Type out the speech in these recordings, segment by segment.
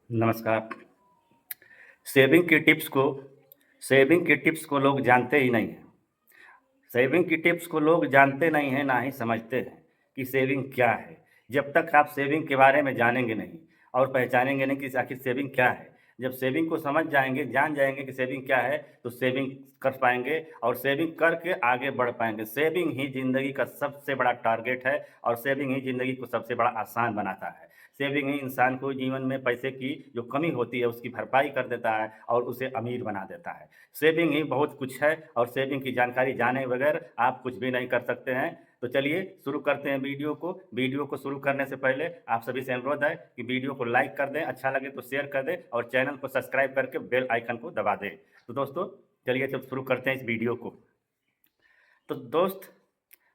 नमस्कार। सेविंग की टिप्स को सेविंग की टिप्स को लोग जानते ही नहीं हैं। सेविंग की टिप्स को लोग जानते नहीं हैं, ना ही समझते हैं कि सेविंग क्या है। जब तक आप सेविंग के बारे में जानेंगे नहीं और पहचानेंगे नहीं कि आखिर सेविंग क्या है। जब सेविंग को समझ जाएँगे, जान जाएँगे कि सेविंग क्या है, तो सेविंग कर पाएँगे और सेविंग करके आगे बढ़ पाएँगे। सेविंग ही ज़िंदगी का सबसे बड़ा टारगेट है और सेविंग ही ज़िंदगी को सबसे बड़ा आसान बनाता है। सेविंग ही इंसान को जीवन में पैसे की जो कमी होती है, उसकी भरपाई कर देता है और उसे अमीर बना देता है। सेविंग ही बहुत कुछ है और सेविंग की जानकारी जाने बगैर आप कुछ भी नहीं कर सकते हैं। तो चलिए शुरू करते हैं वीडियो को। वीडियो को शुरू करने से पहले आप सभी से अनुरोध है कि वीडियो को लाइक कर दें, अच्छा लगे तो शेयर कर दें और चैनल को सब्सक्राइब करके बेल आइकन को दबा दें। तो दोस्तों चलिए जब शुरू करते हैं इस वीडियो को। तो दोस्त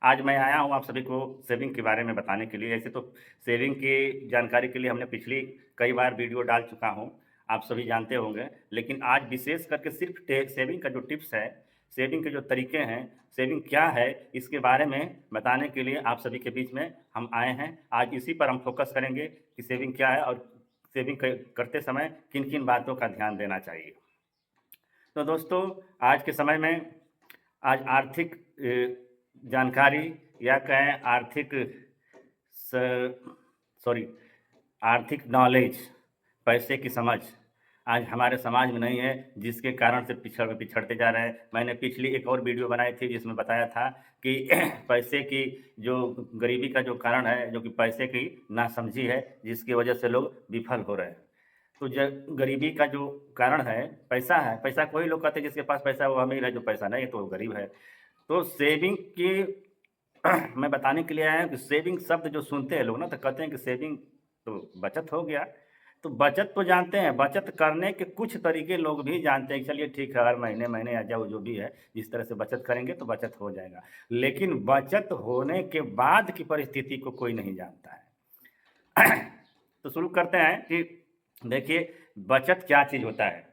आज मैं आया हूँ आप सभी को सेविंग के बारे में बताने के लिए। ऐसे तो सेविंग की जानकारी के लिए हमने पिछली कई बार वीडियो डाल चुका हूँ, आप सभी जानते होंगे। लेकिन आज विशेष करके सिर्फ टे सेविंग का जो टिप्स है, सेविंग के जो तरीके हैं, सेविंग क्या है, इसके बारे में बताने के लिए आप सभी के बीच में हम आए हैं। आज इसी पर हम फ़ोकस करेंगे कि सेविंग क्या है और सेविंग क करते समय किन-किन बातों का ध्यान देना चाहिए। तो दोस्तों आज के समय में आज आर्थिक जानकारी या कहें आर्थिक स सॉरी आर्थिक नॉलेज, पैसे की समझ आज हमारे समाज में नहीं है, जिसके कारण से पिछड़ते जा रहे हैं। मैंने पिछली एक और वीडियो बनाई थी जिसमें बताया था कि पैसे की जो गरीबी का जो कारण है, जो कि पैसे की नासमझी है, जिसकी वजह से लोग विफल हो रहे हैं। तो गरीबी का जो कारण है, पैसा कोई लोग कहते हैं जिसके पास पैसा है वो अमीर है, जो पैसा नहीं है तो वो गरीब है। तो सेविंग की मैं बताने के लिए आया हूँ कि सेविंग शब्द जो सुनते हैं लोग ना तो कहते हैं कि सेविंग तो बचत हो गया। तो बचत तो जानते हैं, बचत करने के कुछ तरीके लोग भी जानते हैं कि चलिए ठीक है, हर महीने या जो भी है, जिस तरह से बचत करेंगे तो बचत हो जाएगा। लेकिन बचत होने के बाद की परिस्थिति को कोई नहीं जानता है। तो शुरू करते हैं कि देखिए बचत क्या चीज़ होता है?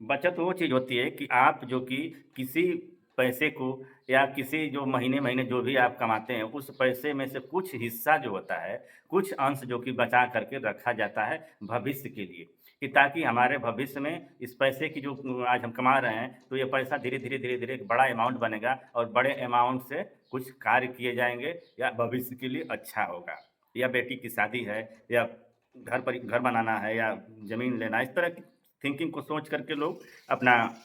बचत वो चीज़ होती है कि आप जो कि किसी पैसे को या किसी जो महीने-महीने जो भी आप कमाते हैं, उस पैसे में से कुछ हिस्सा जो होता है, कुछ अंश जो कि बचा कर के रखा जाता है भविष्य के लिए, कि ताकि हमारे भविष्य में इस पैसे की जो आज हम कमा रहे हैं, तो ये पैसा धीरे-धीरे एक बड़ा अमाउंट बनेगा और बड़े अमाउंट से कुछ कार्य किए जाएँगे या भविष्य के लिए अच्छा होगा। या बेटी की शादी है या घर बनाना है या ज़मीन लेना है, इस तरह की थिंकिंग को सोच करके लोग अपना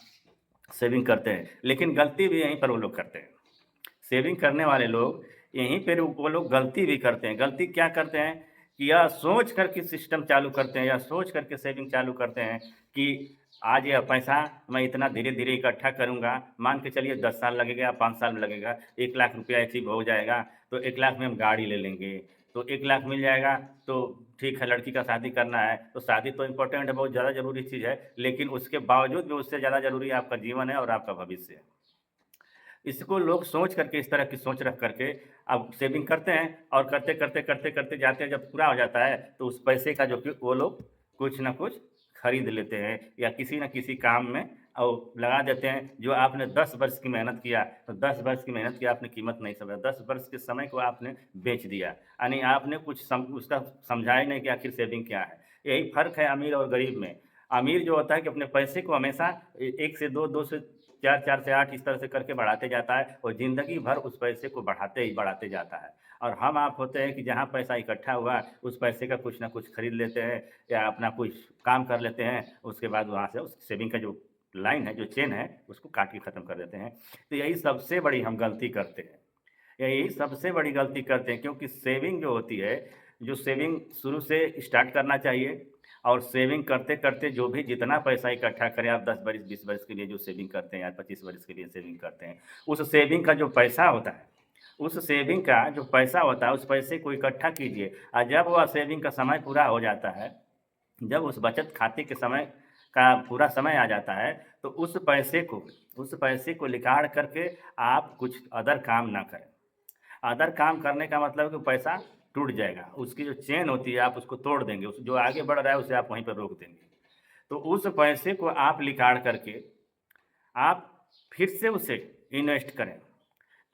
सेविंग करते हैं। लेकिन गलती भी यहीं पर वो लोग करते हैं। सेविंग करने वाले लोग यहीं पर वो लोग गलती भी करते हैं। गलती क्या करते हैं कि यह सोच कर के सिस्टम चालू करते हैं या सोच करके सेविंग चालू करते हैं कि आज यह पैसा मैं इतना धीरे-धीरे इकट्ठा करूँगा। मान के चलिए 10 साल लगेगा या 5 साल में लगेगा, 1 लाख रुपया अचीव हो जाएगा, तो 1 लाख में हम गाड़ी ले लेंगे। तो 1 लाख मिल जाएगा तो ठीक है, लड़की का शादी करना है, तो शादी तो इम्पोर्टेंट है, बहुत ज़्यादा ज़रूरी चीज़ है, लेकिन उसके बावजूद भी उससे ज़्यादा ज़रूरी आपका जीवन है और आपका भविष्य है। इसको लोग सोच करके इस तरह की सोच रख करके अब सेविंग करते हैं और करते जाते हैं, जब पूरा हो जाता है तो उस पैसे का जो कि वो लोग कुछ न कुछ खरीद लेते हैं या किसी न किसी काम में और लगा देते हैं। जो आपने 10 वर्ष की मेहनत किया, तो 10 वर्ष की मेहनत की आपने कीमत नहीं समझा, 10 वर्ष के समय को आपने बेच दिया। यानी आपने कुछ उसका समझा ही नहीं कि आखिर सेविंग क्या है। यही फ़र्क है अमीर और गरीब में। अमीर जो होता है कि अपने पैसे को हमेशा 1 से 2, 2 से 4, 4 से 8 इस तरह से करके बढ़ाते जाता है और ज़िंदगी भर उस पैसे को बढ़ाते जाता है। और हम आप होते हैं कि जहाँ पैसा इकट्ठा हुआ, उस पैसे का कुछ न कुछ खरीद लेते हैं या अपना कुछ काम कर लेते हैं, उसके बाद वहाँ से उस सेविंग का जो लाइन है, जो चेन है, उसको काट के ख़त्म कर देते हैं। तो यही सबसे बड़ी हम गलती करते हैं। यही सबसे बड़ी गलती करते हैं क्योंकि सेविंग जो होती है, जो सेविंग शुरू से स्टार्ट करना चाहिए और सेविंग करते-करते जो भी जितना पैसा इकट्ठा करें, आप 10 वर्ष, 20 वर्ष के लिए जो सेविंग करते हैं या 25 वर्ष के लिए सेविंग करते हैं, उस सेविंग का जो पैसा होता है, उस सेविंग का जो पैसा होता है, उस पैसे को इकट्ठा कीजिए और जब वह सेविंग का समय पूरा हो जाता है, जब उस बचत खाते के समय का पूरा समय आ जाता है, तो उस पैसे को निकाल करके आप कुछ अदर काम ना करें। अदर काम करने का मतलब है कि पैसा टूट जाएगा। उसकी जो चेन होती है आप उसको तोड़ देंगे, उस जो आगे बढ़ रहा है उसे आप वहीं पर रोक देंगे। तो उस पैसे को आप निकाल करके आप फिर से उसे इन्वेस्ट करें।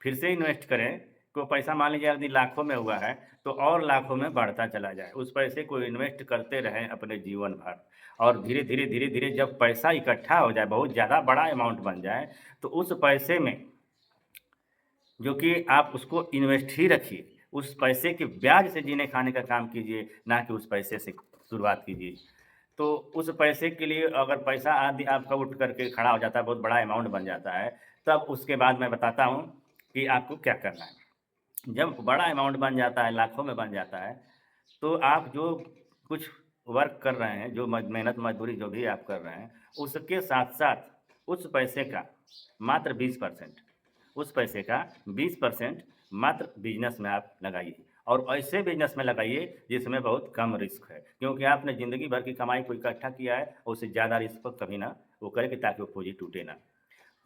फिर से इन्वेस्ट करें को पैसा मान लीजिए यदि लाखों में हुआ है, तो और लाखों में बढ़ता चला जाए। उस पैसे को इन्वेस्ट करते रहें अपने जीवन भर और धीरे-धीरे, धीरे-धीरे जब पैसा इकट्ठा हो जाए, बहुत ज़्यादा बड़ा अमाउंट बन जाए, तो उस पैसे में जो कि आप उसको इन्वेस्ट ही रखिए। उस पैसे के ब्याज से जीने खाने का काम कीजिए, ना कि उस पैसे से शुरुआत कीजिए। तो उस पैसे के लिए अगर पैसा आदि आपका उठ कर के खड़ा हो जाता है, बहुत बड़ा अमाउंट बन जाता है, तब उसके बाद मैं बताता हूँ कि आपको क्या करना है। जब बड़ा अमाउंट बन जाता है, लाखों में बन जाता है, तो आप जो कुछ वर्क कर रहे हैं, जो मेहनत मज़दूरी जो भी आप कर रहे हैं, उसके साथ-साथ उस पैसे का मात्र 20% उस पैसे का 20% मात्र बिज़नेस में आप लगाइए और ऐसे बिज़नेस में लगाइए जिसमें बहुत कम रिस्क है। क्योंकि आपने ज़िंदगी भर की कमाई को इकट्ठा किया है, और उससे ज़्यादा रिस्क पर कभी ना वो करें कि ताकि वो पूँजी टूटे ना।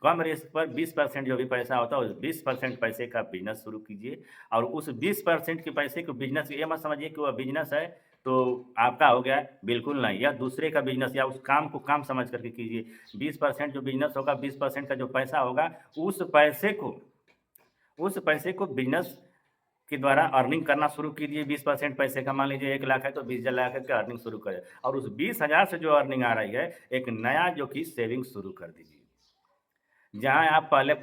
कम रिस्क पर 20% जो भी पैसा होता है, उस 20% पैसे का बिज़नेस शुरू कीजिए और उस 20% के पैसे को बिज़नेस ये मत समझिए कि वह बिज़नेस है, तो आपका हो गया, बिल्कुल नहीं। या दूसरे का बिज़नेस या उस काम को काम समझ कर के कीजिए। 20% जो बिज़नेस होगा, 20% का जो पैसा होगा, उस पैसे को उस पैसे को बिज़नेस के द्वारा अर्निंग करना शुरू कीजिए। 20% पैसे का मान लीजिए 1 लाख है, तो 20 लाख की अर्निंग शुरू करें और उस 20,000 से जो अर्निंग आ रही है, एक नया जो कि सेविंग शुरू कर दीजिए। जहाँ आप पहले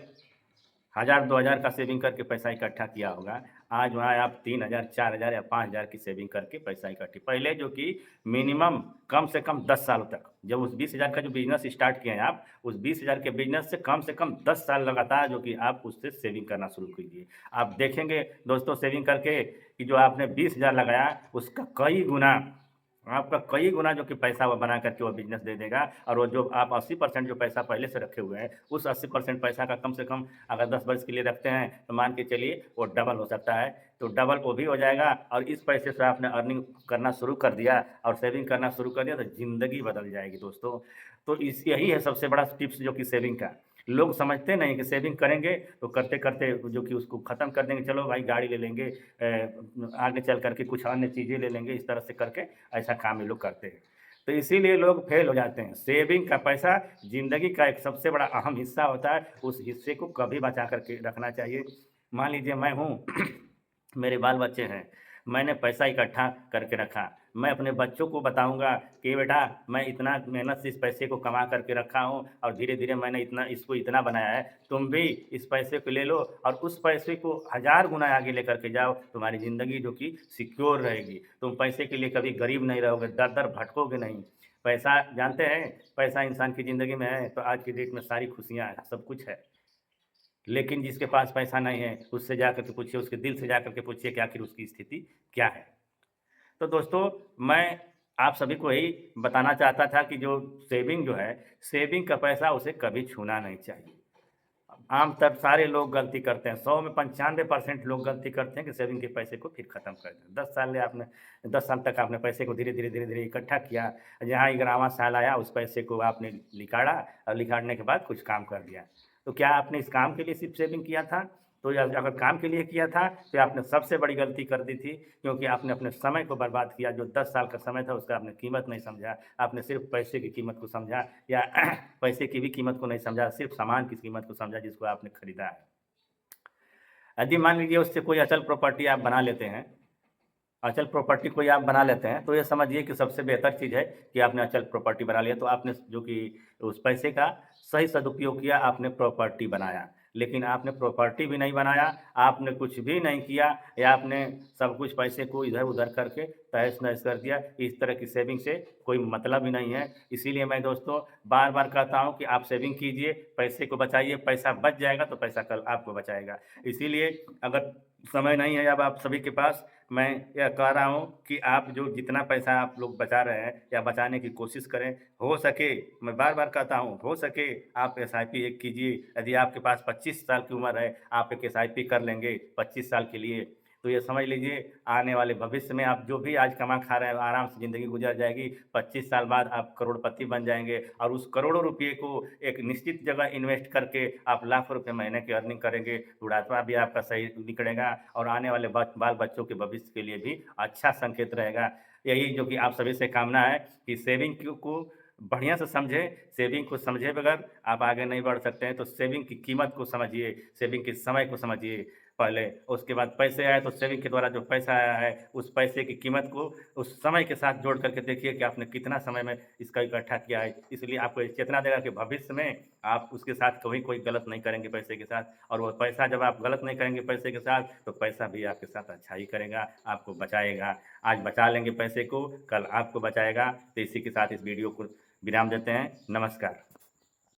1000-2000 का सेविंग करके पैसा इकट्ठा किया होगा, आज वहाँ आप 3000, 4000 या 5000 की सेविंग करके पैसा इकट्ठी पहले जो कि मिनिमम कम से कम 10 सालों तक, जब उस 20,000 का जो बिज़नेस स्टार्ट किए हैं आप, उस 20,000 के बिज़नेस से कम 10 साल लगातार जो कि आप उससे सेविंग करना शुरू कीजिए। आप देखेंगे दोस्तों सेविंग करके कि जो आपने 20,000 लगाया, उसका कई गुना आपका कई गुना जो कि पैसा वो बना करके वो बिज़नेस दे देगा और वो जो आप 80% जो पैसा पहले से रखे हुए हैं, उस 80% पैसा का कम से कम अगर 10 वर्ष के लिए रखते हैं, तो मान के चलिए वो डबल हो सकता है। तो डबल वो भी हो जाएगा और इस पैसे से आपने अर्निंग करना शुरू कर दिया और सेविंग करना शुरू कर दिया, तो ज़िंदगी बदल जाएगी दोस्तों। तो इस यही है सबसे बड़ा टिप्स जो कि सेविंग का। लोग समझते नहीं कि सेविंग करेंगे, तो करते-करते जो कि उसको ख़त्म कर देंगे, चलो भाई गाड़ी ले लेंगे आगे चल कर के कुछ अन्य चीज़ें ले लेंगे, इस तरह से करके ऐसा काम ये लोग करते हैं। तो इसीलिए लोग फेल हो जाते हैं। सेविंग का पैसा ज़िंदगी का एक सबसे बड़ा अहम हिस्सा होता है, उस हिस्से को कभी बचा कर के रखना चाहिए। मान लीजिए मैं हूँ मेरे बाल-बच्चे हैं, मैंने पैसा इकट्ठा करके रखा। मैं अपने बच्चों को बताऊँगा कि बेटा मैं इतना मेहनत से इस पैसे को कमा करके रखा हूँ और धीरे-धीरे मैंने इतना बनाया है। तुम भी इस पैसे को ले लो और उस पैसे को हज़ार गुना आगे लेकर के जाओ, तुम्हारी ज़िंदगी जो कि सिक्योर रहेगी। तुम पैसे के लिए कभी गरीब नहीं रहोगे, दर-दर भटकोगे नहीं। पैसा जानते हैं, पैसा इंसान की ज़िंदगी में है, तो आज की डेट में सारी खुशियाँ हैं, सब कुछ है। लेकिन जिसके पास पैसा नहीं है, उससे जाकर के पूछिए, उसके दिल से जाकर के पूछिए कि आखिर उसकी स्थिति क्या है? तो दोस्तों, मैं आप सभी को यही बताना चाहता था कि जो सेविंग जो है, सेविंग का पैसा उसे कभी छूना नहीं चाहिए। आमतौर सारे लोग गलती करते हैं, 100 में 95% लोग गलती करते हैं कि सेविंग के पैसे को फिर खत्म कर दें। 10 साल तक आपने पैसे को धीरे-धीरे, धीरे-धीरे इकट्ठा किया, जहाँ 11वाँ साल आया उस पैसे को आपने लिकाड़ा और लिकाड़ने के बाद कुछ काम कर दिया। तो क्या आपने इस काम के लिए सिर्फ़ सेविंग किया था? तो या अगर काम के लिए किया था, तो आपने सबसे बड़ी गलती कर दी थी, क्योंकि आपने अपने समय को बर्बाद किया। जो 10 साल का समय था, उसका आपने कीमत नहीं समझा। आपने सिर्फ़ पैसे की कीमत को समझा या पैसे की भी कीमत को नहीं समझा, सिर्फ़ सामान की कीमत को समझा जिसको आपने खरीदा है। यदि मान लीजिए उससे कोई अचल प्रॉपर्टी आप बना लेते हैं, अचल प्रॉपर्टी कोई आप बना लेते हैं, तो ये समझिए कि सबसे बेहतर चीज़ है कि आपने अचल प्रॉपर्टी बना लिया, तो आपने जो कि उस पैसे का सही सदुपयोग किया, आपने प्रॉपर्टी बनाया। लेकिन आपने प्रॉपर्टी भी नहीं बनाया, आपने कुछ भी नहीं किया या आपने सब कुछ पैसे को इधर-उधर करके तहस-नहस कर दिया। इस तरह की सेविंग से कोई मतलब ही नहीं है। इसीलिए मैं दोस्तों बार-बार कहता हूँ कि आप सेविंग कीजिए, पैसे को बचाइए, पैसा बच जाएगा तो पैसा कल आपको बचाएगा। इसीलिए अगर समय नहीं है अब आप सभी के पास, मैं यह कह रहा हूँ कि आप जो जितना पैसा आप लोग बचा रहे हैं या बचाने की कोशिश करें, हो सके मैं बार-बार कहता हूँ, हो सके आप एसआईपी एक कीजिए। यदि आपके पास 25 साल की उम्र है, आप एक एसआईपी कर लेंगे 25 साल के लिए, तो ये समझ लीजिए आने वाले भविष्य में आप जो भी आज कमा खा रहे हैं, आराम से ज़िंदगी गुज़र जाएगी। 25 साल बाद आप करोड़पति बन जाएँगे और उस करोड़ों रुपए को एक निश्चित जगह इन्वेस्ट करके आप लाखों रुपए महीने की अर्निंग करेंगे। बुढ़ापा भी आपका सही निकलेगा और आने वाले बाल-बच्चों के भविष्य के लिए भी अच्छा संकेत रहेगा। यही जो कि आप सभी से कामना है कि सेविंग को बढ़िया से समझें, सेविंग को समझे बगैर आप आगे नहीं बढ़ सकते हैं। तो सेविंग की कीमत को समझिए, सेविंग के समय को समझिए पहले, उसके बाद पैसे आए तो सेविंग के द्वारा जो पैसा आया है, उस पैसे की कीमत को उस समय के साथ जोड़ करके देखिए कि आपने कितना समय में इसका इकट्ठा किया है। इसलिए आपको ये चेतना देगा कि भविष्य में आप उसके साथ कभी कोई गलत नहीं करेंगे पैसे के साथ, और वो पैसा जब आप गलत नहीं करेंगे पैसे के साथ, तो पैसा भी आपके साथ अच्छा ही करेगा, आपको बचाएगा। आज बचा लेंगे पैसे को, कल आपको बचाएगा। तो इसी के साथ इस वीडियो को विराम देते हैं। नमस्कार।